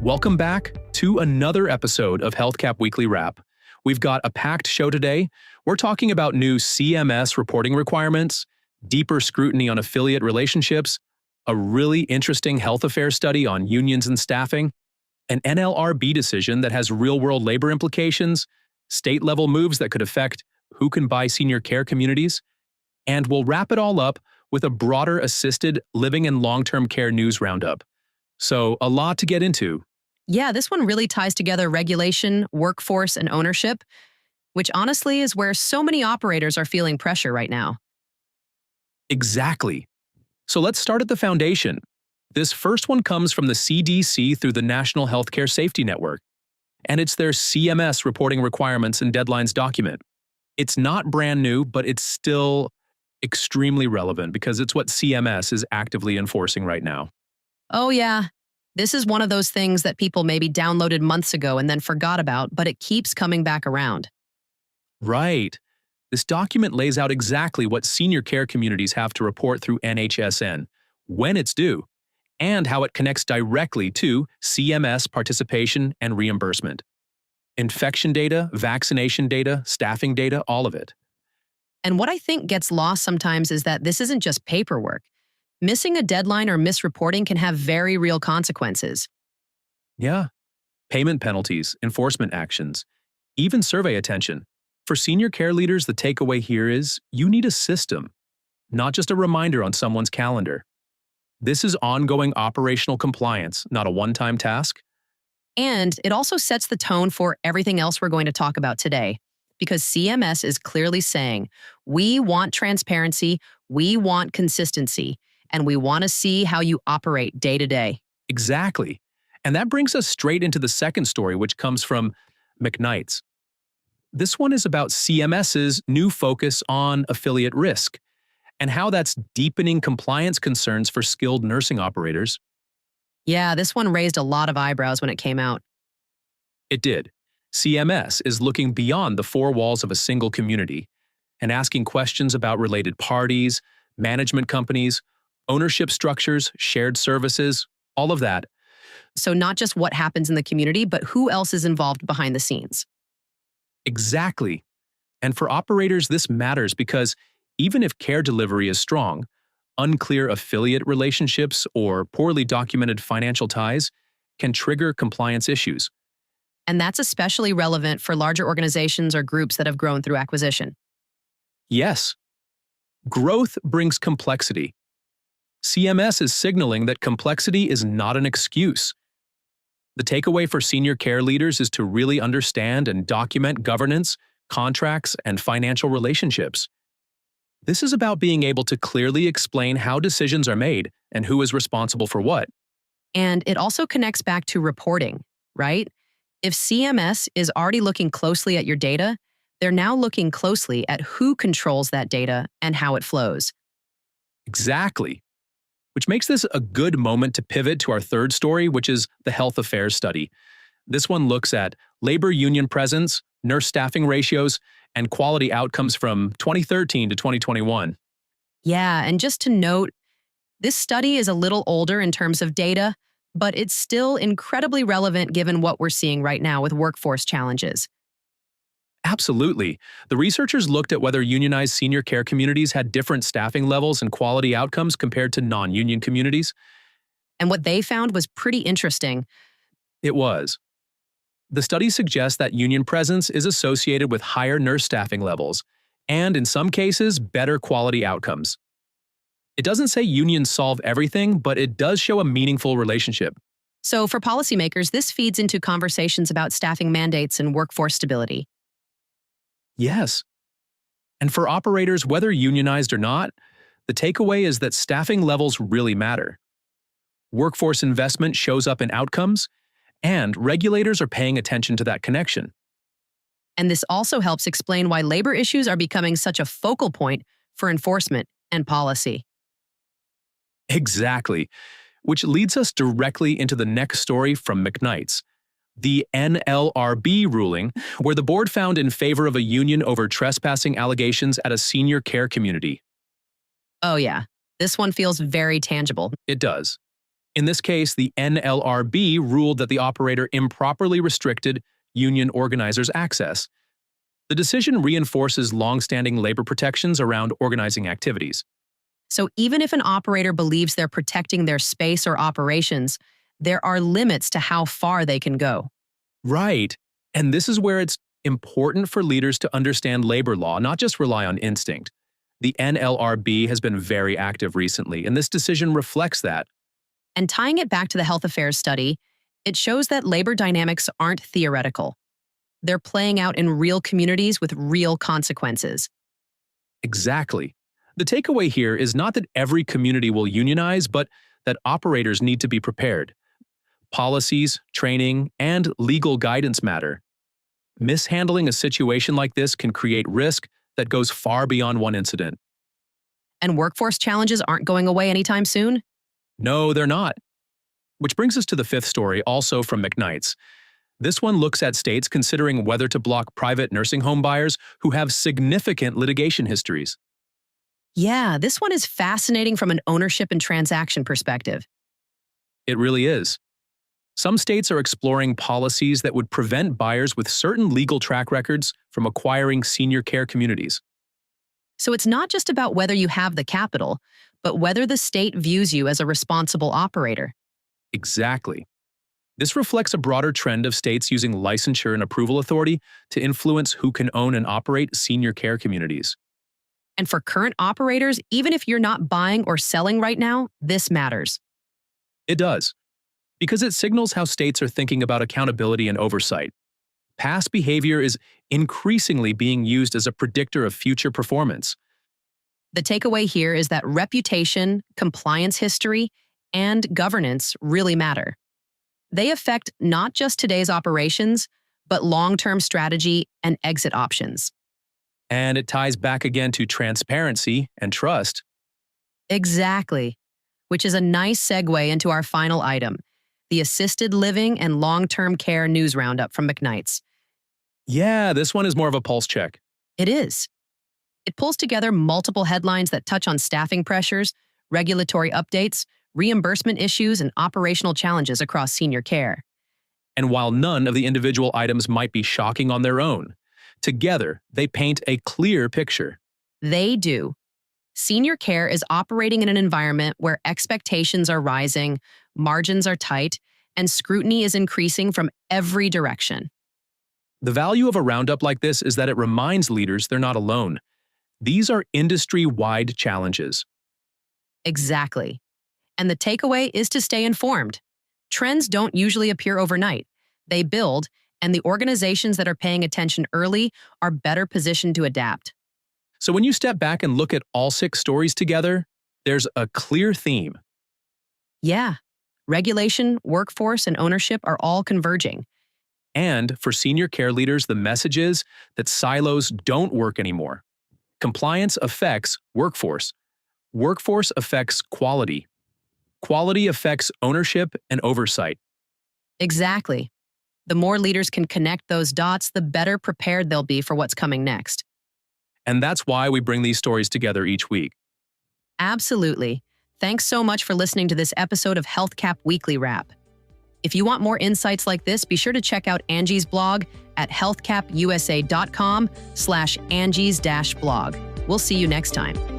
Welcome back to another episode of HealthCap Weekly Wrap. We've got a packed show today. We're talking about new CMS reporting requirements, deeper scrutiny on affiliate relationships, a really interesting health affairs study on unions and staffing, an NLRB decision that has real-world labor implications, state-level moves that could affect who can buy senior care communities, and we'll wrap it all up with a broader assisted living and long-term care news roundup. So, a lot to get into. Yeah, this one really ties together regulation, workforce, and ownership, which honestly is where so many operators are feeling pressure right now. Exactly. So let's start at the foundation. This first one comes from the CDC through the National Healthcare Safety Network, and it's their CMS reporting requirements and deadlines document. It's not brand new, but it's still extremely relevant because it's what CMS is actively enforcing right now. Oh yeah, this is one of those things that people maybe downloaded months ago and then forgot about, but it keeps coming back around. Right. This document lays out exactly what senior care communities have to report through NHSN, when it's due, and how it connects directly to CMS participation and reimbursement. Infection data, vaccination data, staffing data, all of it. And what I think gets lost sometimes is that this isn't just paperwork. Missing a deadline or misreporting can have very real consequences. Yeah. Payment penalties, enforcement actions, even survey attention. For senior care leaders, the takeaway here is you need a system, not just a reminder on someone's calendar. This is ongoing operational compliance, not a one-time task. And it also sets the tone for everything else we're going to talk about today, because CMS is clearly saying, we want transparency, we want consistency, and we want to see how you operate day to day. Exactly. And that brings us straight into the second story, which comes from McKnight's. This one is about CMS's new focus on affiliate risk and how that's deepening compliance concerns for skilled nursing operators. Yeah, this one raised a lot of eyebrows when it came out. It did. CMS is looking beyond the four walls of a single community and asking questions about related parties, management companies, ownership structures, shared services, all of that. So not just what happens in the community, but who else is involved behind the scenes. Exactly. And for operators, this matters because even if care delivery is strong, unclear affiliate relationships or poorly documented financial ties can trigger compliance issues. And that's especially relevant for larger organizations or groups that have grown through acquisition. Yes. Growth brings complexity. CMS is signaling that complexity is not an excuse. The takeaway for senior care leaders is to really understand and document governance, contracts, and financial relationships. This is about being able to clearly explain how decisions are made and who is responsible for what. And it also connects back to reporting, right? If CMS is already looking closely at your data, they're now looking closely at who controls that data and how it flows. Exactly. Which makes this a good moment to pivot to our third story, which is the health affairs study. This one looks at labor union presence, nurse staffing ratios, and quality outcomes from 2013 to 2021. Yeah, and just to note, this study is a little older in terms of data, but it's still incredibly relevant given what we're seeing right now with workforce challenges. Absolutely. The researchers looked at whether unionized senior care communities had different staffing levels and quality outcomes compared to non-union communities. And what they found was pretty interesting. It was. The study suggests that union presence is associated with higher nurse staffing levels, and in some cases, better quality outcomes. It doesn't say unions solve everything, but it does show a meaningful relationship. So for policymakers, this feeds into conversations about staffing mandates and workforce stability. Yes. And for operators, whether unionized or not, the takeaway is that staffing levels really matter. Workforce investment shows up in outcomes, and regulators are paying attention to that connection. And this also helps explain why labor issues are becoming such a focal point for enforcement and policy. Exactly. Which leads us directly into the next story from McKnight's. The NLRB ruling, where the board found in favor of a union over trespassing allegations at a senior care community. Oh yeah, this one feels very tangible. It does. In this case, the NLRB ruled that the operator improperly restricted union organizers' access. The decision reinforces long-standing labor protections around organizing activities. So even if an operator believes they're protecting their space or operations, there are limits to how far they can go. Right. And this is where it's important for leaders to understand labor law, not just rely on instinct. The NLRB has been very active recently, and this decision reflects that. And tying it back to the health affairs study, it shows that labor dynamics aren't theoretical. They're playing out in real communities with real consequences. Exactly. The takeaway here is not that every community will unionize, but that operators need to be prepared. Policies, training, and legal guidance matter. Mishandling a situation like this can create risk that goes far beyond one incident. And workforce challenges aren't going away anytime soon? No, they're not. Which brings us to the fifth story, also from McKnight's. This one looks at states considering whether to block private nursing home buyers who have significant litigation histories. Yeah, this one is fascinating from an ownership and transaction perspective. It really is. Some states are exploring policies that would prevent buyers with certain legal track records from acquiring senior care communities. So it's not just about whether you have the capital, but whether the state views you as a responsible operator. Exactly. This reflects a broader trend of states using licensure and approval authority to influence who can own and operate senior care communities. And for current operators, even if you're not buying or selling right now, this matters. It does, because it signals how states are thinking about accountability and oversight. Past behavior is increasingly being used as a predictor of future performance. The takeaway here is that reputation, compliance history, and governance really matter. They affect not just today's operations, but long-term strategy and exit options. And it ties back again to transparency and trust. Exactly, which is a nice segue into our final item, the assisted living and long-term care news roundup from McKnight's. Yeah, this one is more of a pulse check. It is. It pulls together multiple headlines that touch on staffing pressures, regulatory updates, reimbursement issues, and operational challenges across senior care. And while none of the individual items might be shocking on their own, together they paint a clear picture. They do. Senior care is operating in an environment where expectations are rising, margins are tight, and scrutiny is increasing from every direction. The value of a roundup like this is that it reminds leaders they're not alone. These are industry-wide challenges. Exactly. And the takeaway is to stay informed. Trends don't usually appear overnight. They build, and the organizations that are paying attention early are better positioned to adapt. So when you step back and look at all 6 stories together, there's a clear theme. Yeah, regulation, workforce, and ownership are all converging. And for senior care leaders, the message is that silos don't work anymore. Compliance affects workforce. Workforce affects quality. Quality affects ownership and oversight. Exactly. The more leaders can connect those dots, the better prepared they'll be for what's coming next. And that's why we bring these stories together each week. Absolutely. Thanks so much for listening to this episode of HealthCap Weekly Wrap. If you want more insights like this, be sure to check out Angie's blog at healthcapusa.com/Angie's-blog. We'll see you next time.